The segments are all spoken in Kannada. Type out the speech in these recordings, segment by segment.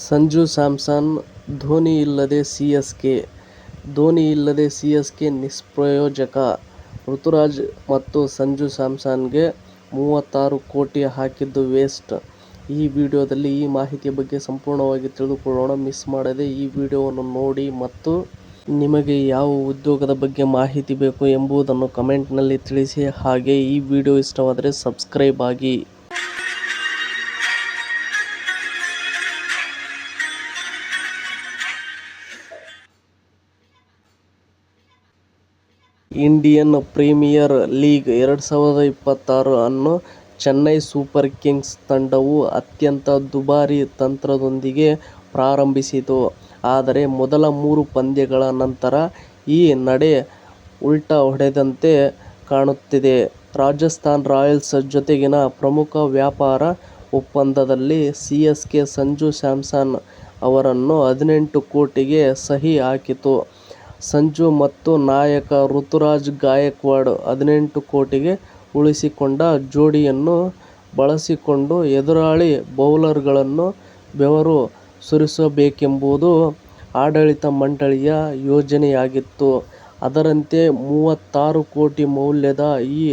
ಸಂಜು ಸ್ಯಾಮ್ಸನ್ ಧೋನಿ ಇಲ್ಲದೆ ಸಿ.ಎಸ್.ಕೆ ನಿಷ್ಪ್ರಯೋಜಕ. ಋತುರಾಜ್ ಮತ್ತು ಸಂಜು ಸ್ಯಾಮ್ಸನ್ಗೆ 36 ಕೋಟಿ ಹಾಕಿದ್ದು ವೇಸ್ಟ್. ಈ ವಿಡಿಯೋದಲ್ಲಿ ಈ ಮಾಹಿತಿಯ ಬಗ್ಗೆ ಸಂಪೂರ್ಣವಾಗಿ ತಿಳಿದುಕೊಳ್ಳೋಣ. ಮಿಸ್ ಮಾಡದೆ ಈ ವಿಡಿಯೋವನ್ನು ನೋಡಿ ಮತ್ತು ನಿಮಗೆ ಯಾವ ಉದ್ಯೋಗದ ಬಗ್ಗೆ ಮಾಹಿತಿ ಬೇಕು ಎಂಬುದನ್ನು ಕಮೆಂಟ್ನಲ್ಲಿ ತಿಳಿಸಿ. ಹಾಗೆ ಈ ವಿಡಿಯೋ ಇಷ್ಟವಾದರೆ ಸಬ್ಸ್ಕ್ರೈಬ್ ಆಗಿ. ಇಂಡಿಯನ್ ಪ್ರೀಮಿಯರ್ ಲೀಗ್ 2026 ಅನ್ನು ಚೆನ್ನೈ ಸೂಪರ್ ಕಿಂಗ್ಸ್ ತಂಡವು ಅತ್ಯಂತ ದುಬಾರಿ ತಂತ್ರದೊಂದಿಗೆ ಪ್ರಾರಂಭಿಸಿತು. ಆದರೆ ಮೊದಲ 3 ಪಂದ್ಯಗಳ ನಂತರ ಈ ನಡೆ ಉಲ್ಟಾ ಹೊಡೆದಂತೆ ಕಾಣುತ್ತಿದೆ. ರಾಜಸ್ಥಾನ್ ರಾಯಲ್ಸ್ ಜೊತೆಗಿನ ಪ್ರಮುಖ ವ್ಯಾಪಾರ ಒಪ್ಪಂದದಲ್ಲಿ ಸಿ.ಎಸ್.ಕೆ ಸಂಜು ಸ್ಯಾಮ್ಸನ್ ಅವರನ್ನು 18 ಕೋಟಿಗೆ ಸಹಿ ಹಾಕಿತು. ಸಂಜು ಮತ್ತು ನಾಯಕ ಋತುರಾಜ್ ಗಾಯಕ್ವಾಡ್ 18 ಕೋಟಿಗೆ ಉಳಿಸಿಕೊಂಡ ಜೋಡಿಯನ್ನು ಬಳಸಿಕೊಂಡು ಎದುರಾಳಿ ಬೌಲರ್ಗಳನ್ನು ಬೆವರು ಸುರಿಸಬೇಕೆಂಬುದು ಆಡಳಿತ ಮಂಡಳಿಯ ಯೋಜನೆಯಾಗಿತ್ತು. ಅದರಂತೆ 36 ಕೋಟಿ ಮೌಲ್ಯದ ಈ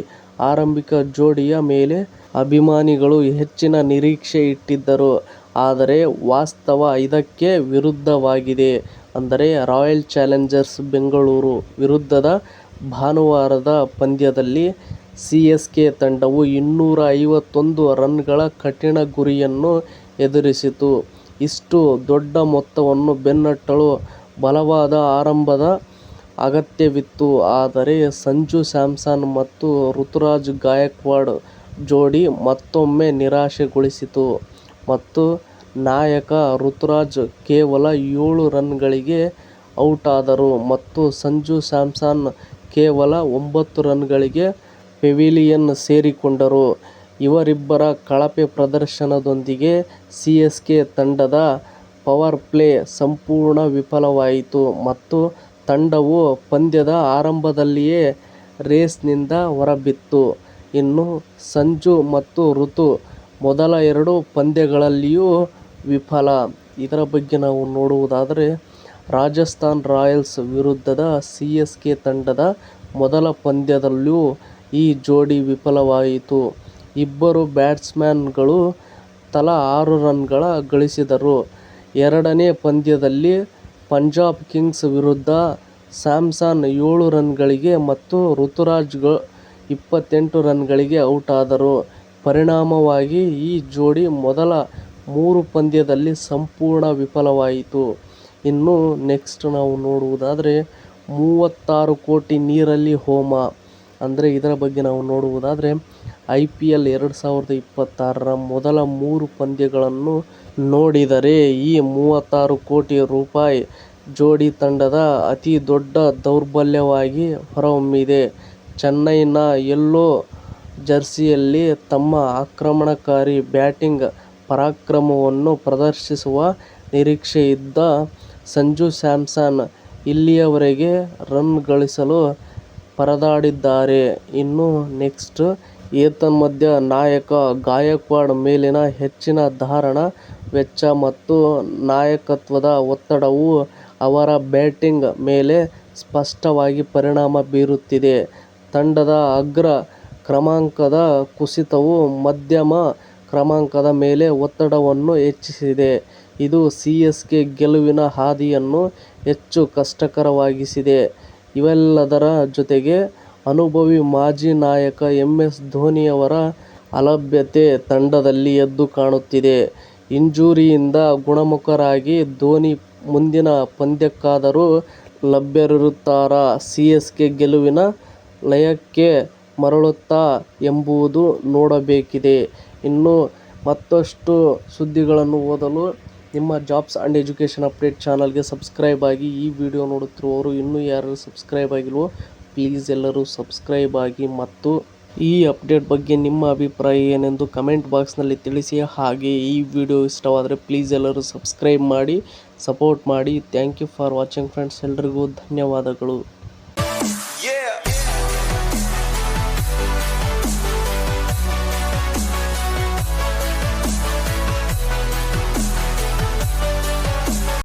ಆರಂಭಿಕ ಜೋಡಿಯ ಮೇಲೆ ಅಭಿಮಾನಿಗಳು ಹೆಚ್ಚಿನ ನಿರೀಕ್ಷೆ ಇಟ್ಟಿದ್ದರು. ಆದರೆ ವಾಸ್ತವ ಇದಕ್ಕೆ ವಿರುದ್ಧವಾಗಿದೆ. ಅಂದರೆ ರಾಯಲ್ ಚಾಲೆಂಜರ್ಸ್ ಬೆಂಗಳೂರು ವಿರುದ್ಧದ ಭಾನುವಾರದ ಪಂದ್ಯದಲ್ಲಿ ಸಿ.ಎಸ್.ಕೆ ತಂಡವು 251 ರನ್ಗಳ ಕಠಿಣ ಗುರಿಯನ್ನು ಎದುರಿಸಿತು. ಇಷ್ಟು ದೊಡ್ಡ ಮೊತ್ತವನ್ನು ಬೆನ್ನಟ್ಟಲು ಬಲವಾದ ಆರಂಭದ ಅಗತ್ಯವಿತ್ತು. ಆದರೆ ಸಂಜು ಸ್ಯಾಮ್ಸನ್ ಮತ್ತು ಋತುರಾಜ್ ಗಾಯಕ್ವಾಡ್ ಜೋಡಿ ಮತ್ತೊಮ್ಮೆ ನಿರಾಶೆಗೊಳಿಸಿತು ಮತ್ತು ನಾಯಕ ಋತುರಾಜ್ ಕೇವಲ 7 ರನ್ಗಳಿಗೆ ಔಟಾದರು ಮತ್ತು ಸಂಜು ಸ್ಯಾಮ್ಸನ್ ಕೇವಲ 9 ರನ್ಗಳಿಗೆ ಪೆವಿಲಿಯನ್ ಸೇರಿಕೊಂಡರು. ಇವರಿಬ್ಬರ ಕಳಪೆ ಪ್ರದರ್ಶನದೊಂದಿಗೆ ಸಿ.ಎಸ್.ಕೆ ತಂಡದ ಪವರ್ ಪ್ಲೇ ಸಂಪೂರ್ಣ ವಿಫಲವಾಯಿತು ಮತ್ತು ತಂಡವು ಪಂದ್ಯದ ಆರಂಭದಲ್ಲಿಯೇ ರೇಸ್ನಿಂದ ಹೊರಬಿತ್ತು. ಇನ್ನು ಸಂಜು ಮತ್ತು ಋತು ಮೊದಲ 2 ಪಂದ್ಯಗಳಲ್ಲಿಯೂ ವಿಫಲ. ಇದರ ಬಗ್ಗೆ ನಾವು ನೋಡುವುದಾದರೆ ರಾಜಸ್ಥಾನ್ ರಾಯಲ್ಸ್ ವಿರುದ್ಧದ ಸಿ.ಎಸ್.ಕೆ ತಂಡದ ಮೊದಲ ಪಂದ್ಯದಲ್ಲೂ ಈ ಜೋಡಿ ವಿಫಲವಾಯಿತು. ಇಬ್ಬರು ಬ್ಯಾಟ್ಸ್ಮನ್ಗಳು ತಲಾ 6 ರನ್ಗಳ ಗಳಿಸಿದರು. ಎರಡನೇ ಪಂದ್ಯದಲ್ಲಿ ಪಂಜಾಬ್ ಕಿಂಗ್ಸ್ ವಿರುದ್ಧ ಸ್ಯಾಮ್ಸನ್ 7 ರನ್ಗಳಿಗೆ ಮತ್ತು ಋತುರಾಜ್ 28 ರನ್ಗಳಿಗೆ ಔಟಾದರು. ಪರಿಣಾಮವಾಗಿ ಈ ಜೋಡಿ ಮೊದಲ 3 ಪಂದ್ಯದಲ್ಲಿ ಸಂಪೂರ್ಣ ವಿಫಲವಾಯಿತು. ಇನ್ನು ನೆಕ್ಸ್ಟ್ ನಾವು ನೋಡುವುದಾದರೆ 36 ಕೋಟಿ ನೀರಲ್ಲಿ ಹೋಮ. ಅಂದರೆ ಇದರ ಬಗ್ಗೆ ನಾವು ನೋಡುವುದಾದರೆ IPL 2026ರ ಮೊದಲ 3 ಪಂದ್ಯಗಳನ್ನು ನೋಡಿದರೆ ಈ 36 ಕೋಟಿ ರೂಪಾಯಿ ಜೋಡಿ ತಂಡದ ಅತಿ ದೊಡ್ಡ ದೌರ್ಬಲ್ಯವಾಗಿ ಹೊರಹೊಮ್ಮಿದೆ. ಚೆನ್ನೈನ ಯೆಲ್ಲೋ ಜರ್ಸಿಯಲ್ಲಿ ತಮ್ಮ ಆಕ್ರಮಣಕಾರಿ ಬ್ಯಾಟಿಂಗ್ ಪರಾಕ್ರಮವನ್ನು ಪ್ರದರ್ಶಿಸುವ ನಿರೀಕ್ಷೆಯಿದ್ದ ಸಂಜು ಸ್ಯಾಮ್ಸನ್ ಇಲ್ಲಿಯವರೆಗೆ ರನ್ ಗಳಿಸಲು ಪರದಾಡಿದ್ದಾರೆ. ಇನ್ನು ನೆಕ್ಸ್ಟ್ ಏತನ್ಮಧ್ಯೆ ನಾಯಕ ಗಾಯಕ್ವಾಡ್ ಮೇಲಿನ ಹೆಚ್ಚಿನ ಧಾರಣ ವೆಚ್ಚ ಮತ್ತು ನಾಯಕತ್ವದ ಒತ್ತಡವು ಅವರ ಬ್ಯಾಟಿಂಗ್ ಮೇಲೆ ಸ್ಪಷ್ಟವಾಗಿ ಪರಿಣಾಮ ಬೀರುತ್ತಿದೆ. ತಂಡದ ಅಗ್ರ ಕ್ರಮಾಂಕದ ಕುಸಿತವು ಮಧ್ಯಮ ಕ್ರಮಾಂಕದ ಮೇಲೆ ಒತ್ತಡವನ್ನು ಹೆಚ್ಚಿಸಿದೆ. ಇದು ಸಿ.ಎಸ್.ಕೆ ಗೆಲುವಿನ ಹಾದಿಯನ್ನು ಹೆಚ್ಚು ಕಷ್ಟಕರವಾಗಿಸಿದೆ. ಇವೆಲ್ಲದರ ಜೊತೆಗೆ ಅನುಭವಿ ಮಾಜಿ ನಾಯಕ ಎಂ.ಎಸ್. ಧೋನಿಯವರ ಅಲಭ್ಯತೆ ತಂಡದಲ್ಲಿ ಎದ್ದು ಕಾಣುತ್ತಿದೆ. ಇಂಜುರಿಯಿಂದ ಗುಣಮುಖರಾಗಿ ಧೋನಿ ಮುಂದಿನ ಪಂದ್ಯಕ್ಕಾದರೂ ಲಭ್ಯರಿರುತ್ತಾರಾ, ಸಿ.ಎಸ್.ಕೆ ಗೆಲುವಿನ ಲಯಕ್ಕೆ ಮರಳುತ್ತಾ ಎಂಬುದು ನೋಡಬೇಕಿದೆ. ಇನ್ನು ಮತ್ತಷ್ಟು ಸುದ್ದಿಗಳನ್ನು ಓದಲು ನಿಮ್ಮ ಜಾಬ್ಸ್ ಆ್ಯಂಡ್ ಎಜುಕೇಷನ್ ಅಪ್ಡೇಟ್ ಚಾನಲ್ಗೆ ಸಬ್ಸ್ಕ್ರೈಬ್ ಆಗಿ. ಈ ವಿಡಿಯೋ ನೋಡುತ್ತಿರುವವರು ಇನ್ನೂ ಯಾರು ಸಬ್ಸ್ಕ್ರೈಬ್ ಆಗಿಲ್ವೋ ಪ್ಲೀಸ್ ಎಲ್ಲರೂ ಸಬ್ಸ್ಕ್ರೈಬ್ ಆಗಿ ಮತ್ತು ಈ ಅಪ್ಡೇಟ್ ಬಗ್ಗೆ ನಿಮ್ಮ ಅಭಿಪ್ರಾಯ ಏನೆಂದು ಕಮೆಂಟ್ ಬಾಕ್ಸ್ನಲ್ಲಿ ತಿಳಿಸಿ. ಹಾಗೆ ಈ ವಿಡಿಯೋ ಇಷ್ಟವಾದರೆ ಪ್ಲೀಸ್ ಎಲ್ಲರೂ ಸಬ್ಸ್ಕ್ರೈಬ್ ಮಾಡಿ, ಸಪೋರ್ಟ್ ಮಾಡಿ. Thank you for watching friends. ಎಲ್ರಿಗೂ ಧನ್ಯವಾದಗಳು.